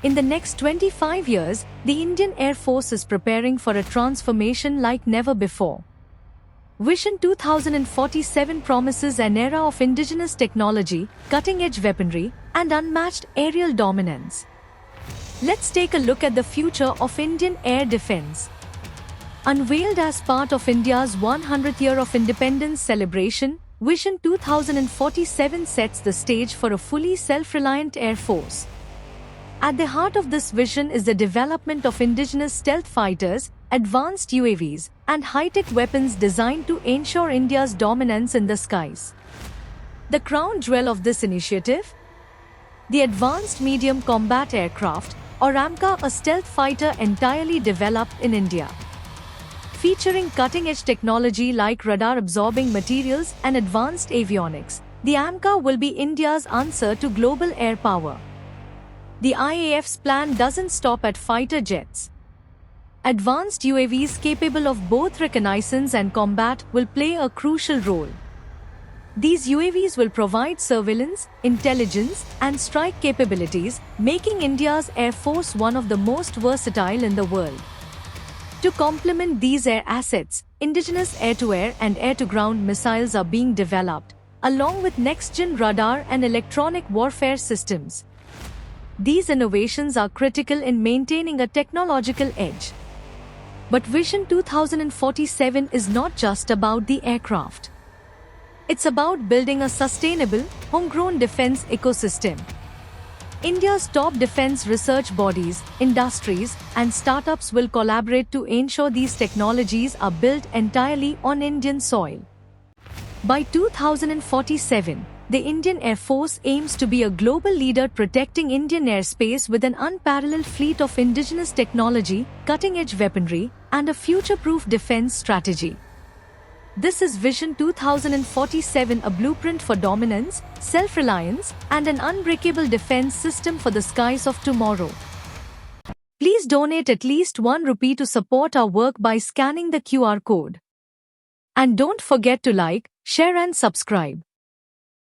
In the next 25 years, the Indian Air Force is preparing for a transformation like never before. Vision 2047 promises an era of indigenous technology, cutting-edge weaponry, and unmatched aerial dominance. Let's take a look at the future of Indian air defense. Unveiled as part of India's 100th year of independence celebration, Vision 2047 sets the stage for a fully self-reliant air force. At the heart of this vision is the development of indigenous stealth fighters, advanced UAVs, and high-tech weapons designed to ensure India's dominance in the skies. The crown jewel of this initiative? The Advanced Medium Combat Aircraft, or AMCA, a stealth fighter entirely developed in India. Featuring cutting-edge technology like radar-absorbing materials and advanced avionics, the AMCA will be India's answer to global air power. The IAF's plan doesn't stop at fighter jets. Advanced UAVs capable of both reconnaissance and combat will play a crucial role. These UAVs will provide surveillance, intelligence, and strike capabilities, making India's Air Force one of the most versatile in the world. To complement these air assets, indigenous air-to-air and air-to-ground missiles are being developed, along with next-gen radar and electronic warfare systems. These innovations are critical in maintaining a technological edge. But Vision 2047 is not just about the aircraft. It's about building a sustainable, homegrown defense ecosystem. India's top defense research bodies, industries, and startups will collaborate to ensure these technologies are built entirely on Indian soil. By 2047, the Indian Air Force aims to be a global leader protecting Indian airspace with an unparalleled fleet of indigenous technology, cutting-edge weaponry, and a future-proof defense strategy. This is Vision 2047, a blueprint for dominance, self-reliance, and an unbreakable defense system for the skies of tomorrow. Please donate at least ₹1 to support our work by scanning the QR code. And don't forget to like, share and subscribe.